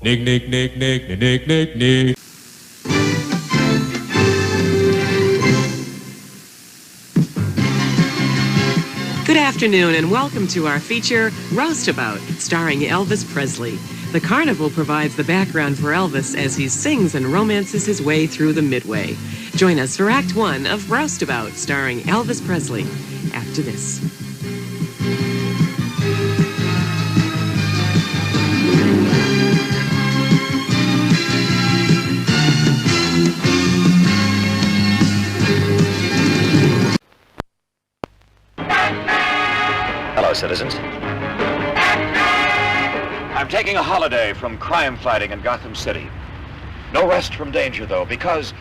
Nick, Nick, Nick, Nick, Nick, Nick, Nick. Good afternoon and welcome to our feature, Roustabout, starring Elvis Presley. The carnival provides the background for Elvis as he sings and romances his way through the Midway. Join us for Act 1 of Roustabout, starring Elvis Presley, after this. Hello, citizens. I'm taking a holiday from crime fighting in Gotham City. No rest from danger, though, because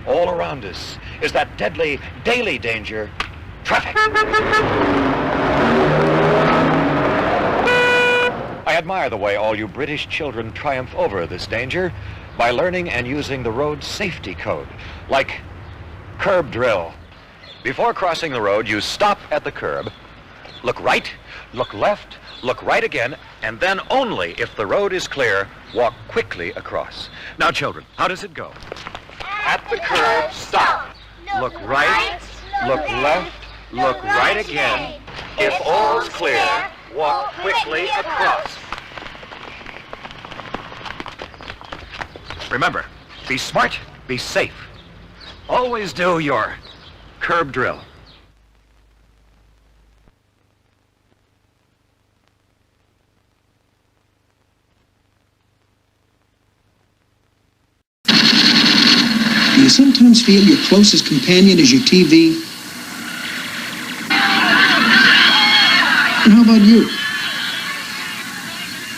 all around us is that deadly daily danger, traffic. I admire the way all you British children triumph over this danger by learning and using the road safety code, like curb drill. Before crossing the road, you stop at the curb, look right, look left, look right again, and then only if the road is clear, walk quickly across. Now, children, how does it go? At the curb, stop. Look right, look left, look right again. If all's clear, walk quickly across. Remember, be smart, be safe. Always do your curb drill. Do you sometimes feel your closest companion is your TV? And how about you?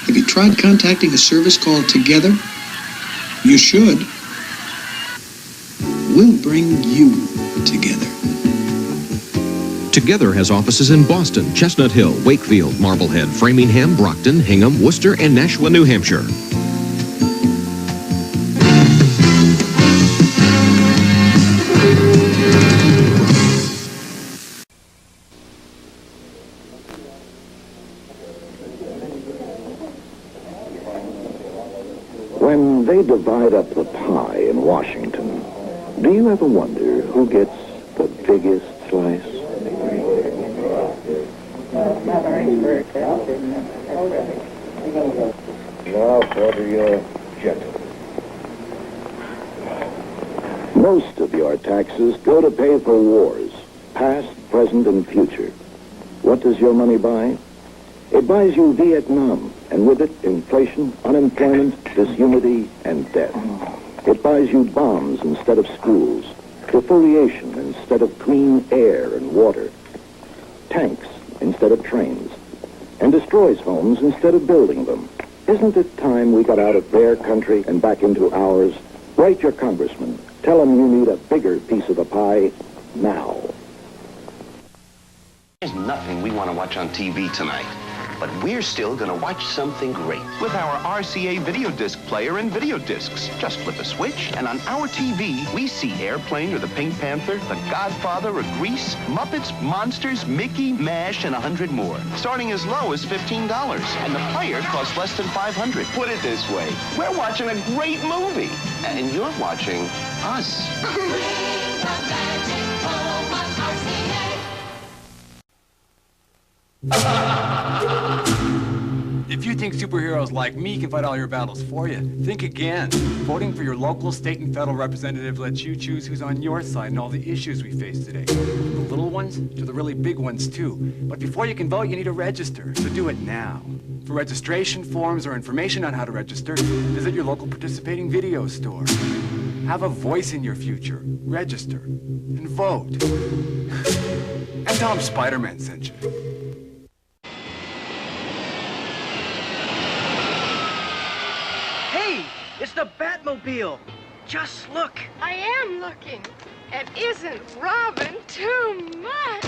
Have you tried contacting a service called Together? You should. We'll bring you together. Together has offices in Boston, Chestnut Hill, Wakefield, Marblehead, Framingham, Brockton, Hingham, Worcester, and Nashua, New Hampshire. When they divide up the pie in Washington, do you ever wonder who gets the biggest slice? Now for the gentleman. Most of your taxes go to pay for wars, past, present, and future. What does your money buy? It buys you Vietnam, and with it, inflation, unemployment, disunity, and death. It buys you bombs instead of schools, defoliation instead of clean air and water, tanks instead of trains, and destroys homes instead of building them. Isn't it time we got out of their country and back into ours? Write your congressman. Tell him you need a bigger piece of the pie now. There's nothing we want to watch on TV tonight, but we're still going to watch something great with our RCA video disc player and video discs. Just flip a switch, and on our TV, we see Airplane or The Pink Panther, The Godfather or Grease, Muppets, Monsters, Mickey, MASH, and 100 more, starting as low as $15. And the player costs less than $500. Put it this way, we're watching a great movie, and you're watching us. If you think superheroes like me can fight all your battles for you, think again. Voting for your local, state, and federal representative lets you choose who's on your side in all the issues we face today. From the little ones to the really big ones, too. But before you can vote, you need to register, so do it now. For registration forms or information on how to register, visit your local participating video store. Have a voice in your future. Register. And vote. And tell them Spider-Man sent you. It's the Batmobile. Just look. I am looking. And isn't Robin too much?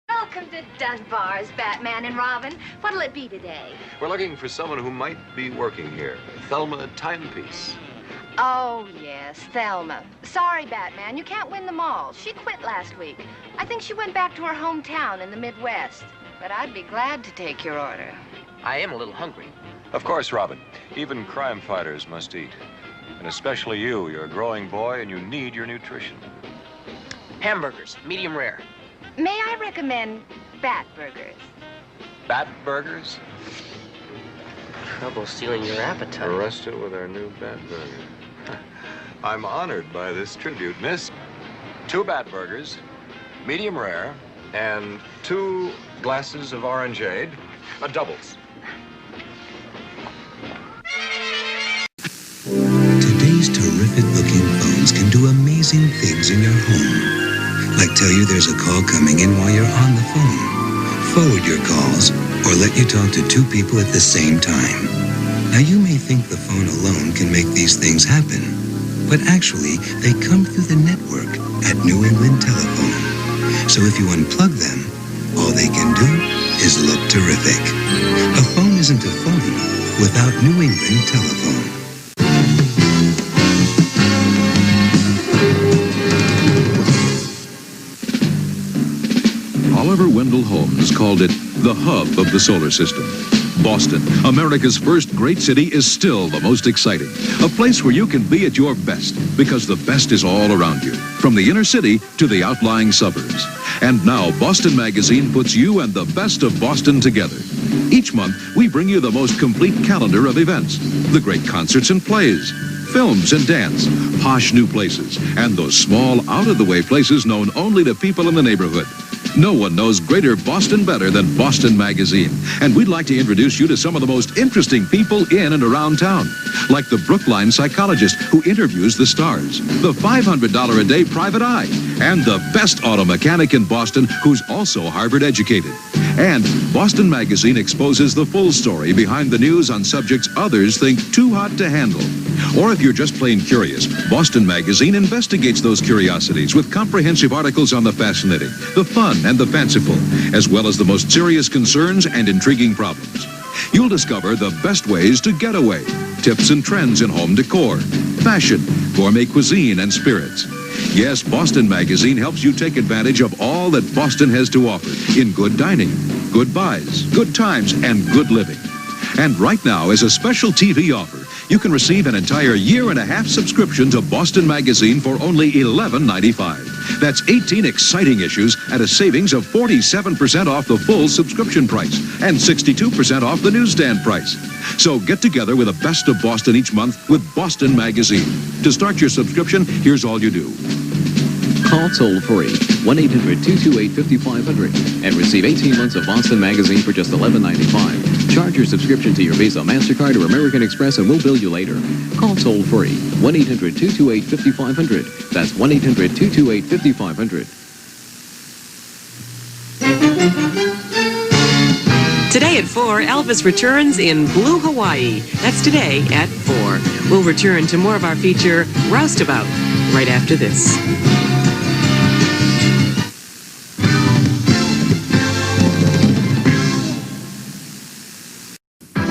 Welcome to Dunbar's, Batman and Robin. What'll it be today? We're looking for someone who might be working here. Thelma Timepiece. Oh, yes, Thelma. Sorry, Batman, you can't win them all. She quit last week. I think she went back to her hometown in the Midwest. But I'd be glad to take your order. I am a little hungry. Of course, Robin. Even crime fighters must eat. And especially you. You're a growing boy and you need your nutrition. Hamburgers, medium rare. May I recommend Bat Burgers? Bat burgers? Trouble stealing your appetite. Arrested with our new Bat Burger. I'm honored by this tribute, miss. 2 Bat Burgers, medium rare, and 2 glasses of orangeade. Doubles. Today's terrific-looking phones can do amazing things in your home. Like tell you there's a call coming in while you're on the phone, forward your calls, or let you talk to 2 people at the same time. Now you may think the phone alone can make these things happen, but actually they come through the network at New England Telephone. So if you unplug them, all they can do is look terrific. A phone isn't a phone without New England Telephone. Oliver Wendell Holmes called it the hub of the solar system. Boston, America's first great city, is still the most exciting. A place where you can be at your best, because the best is all around you, from the inner city to the outlying suburbs. And now Boston Magazine puts you and the best of Boston together. Each month, we bring you the most complete calendar of events, the great concerts and plays, films and dance, posh new places, and those small, out-of-the-way places known only to people in the neighborhood. No one knows Greater Boston better than Boston Magazine. And we'd like to introduce you to some of the most interesting people in and around town. Like the Brookline psychologist who interviews the stars, the $500 a day private eye, and the best auto mechanic in Boston who's also Harvard educated. And Boston Magazine exposes the full story behind the news on subjects others think too hot to handle. Or if you're just plain curious, Boston Magazine investigates those curiosities with comprehensive articles on the fascinating, the fun, and the fanciful, as well as the most serious concerns and intriguing problems. You'll discover the best ways to get away, tips and trends in home decor, fashion, gourmet cuisine, and spirits. Yes, Boston Magazine helps you take advantage of all that Boston has to offer in good dining, good buys, good times, and good living. And right now, as a special TV offer, you can receive an entire year-and-a-half subscription to Boston Magazine for only $11.95. That's 18 exciting issues at a savings of 47% off the full subscription price and 62% off the newsstand price. So get together with the best of Boston each month with Boston Magazine. To start your subscription, here's all you do. Call toll-free 1-800-228-5500 and receive 18 months of Boston Magazine for just $11.95. Charge your subscription to your Visa, MasterCard, or American Express, and we'll bill you later. Call toll-free 1-800-228-5500. That's 1-800-228-5500. Today at 4, Elvis returns in Blue Hawaii. That's today at 4. We'll return to more of our feature, Roustabout, right after this.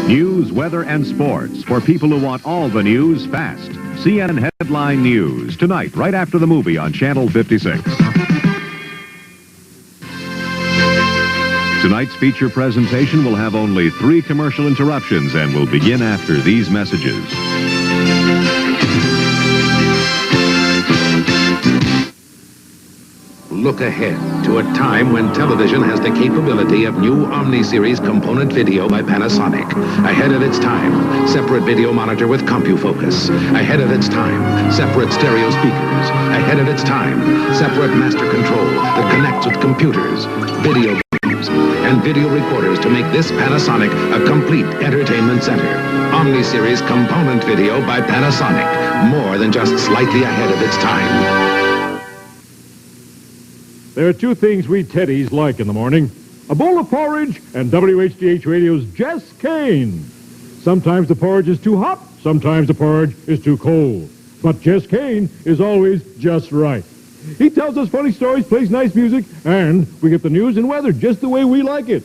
News, weather, and sports for people who want all the news fast. CNN Headline News, tonight, right after the movie on Channel 56. Tonight's feature presentation will have only 3 commercial interruptions and will begin after these messages. Look ahead to a time when television has the capability of new Omni-Series component video by Panasonic. Ahead of its time, separate video monitor with CompuFocus. Ahead of its time, separate stereo speakers. Ahead of its time, separate master control that connects with computers, video games, and video recorders to make this Panasonic a complete entertainment center. Omni-Series component video by Panasonic. More than just slightly ahead of its time. There are 2 things we Teddies like in the morning: a bowl of porridge and WHDH Radio's Jess Kane. Sometimes the porridge is too hot, sometimes the porridge is too cold. But Jess Kane is always just right. He tells us funny stories, plays nice music, and we get the news and weather just the way we like it.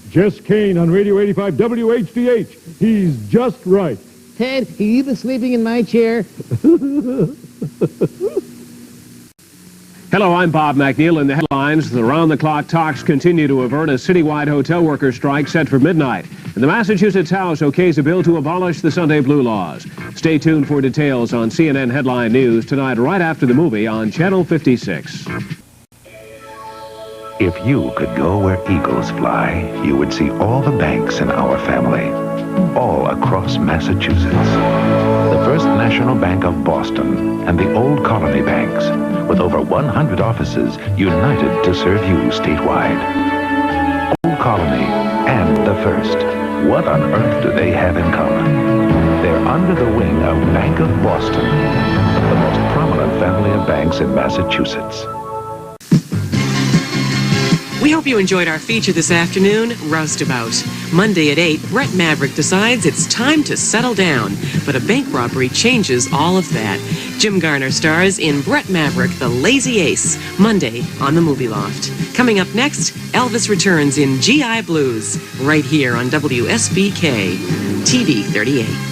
Jess Kane on Radio 85 WHDH. He's just right. Ted, you been sleeping in my chair? Hello, I'm Bob McNeil. In the headlines, the round-the-clock talks continue to avert a citywide hotel worker strike set for midnight. And the Massachusetts House okays a bill to abolish the Sunday Blue laws. Stay tuned for details on CNN Headline News tonight right after the movie on Channel 56. If you could go where eagles fly, you would see all the banks in our family, all across Massachusetts. The First National Bank of Boston and the Old Colony Banks, with over 100 offices united to serve you statewide. Old Colony and the First. What on earth do they have in common? They're under the wing of Bank of Boston, the most prominent family of banks in Massachusetts. We hope you enjoyed our feature this afternoon, Roustabout. Monday at 8, Brett Maverick decides it's time to settle down, but a bank robbery changes all of that. Jim Garner stars in Brett Maverick, the Lazy Ace, Monday on the Movie Loft. Coming up next, Elvis returns in GI Blues, right here on WSBK TV 38.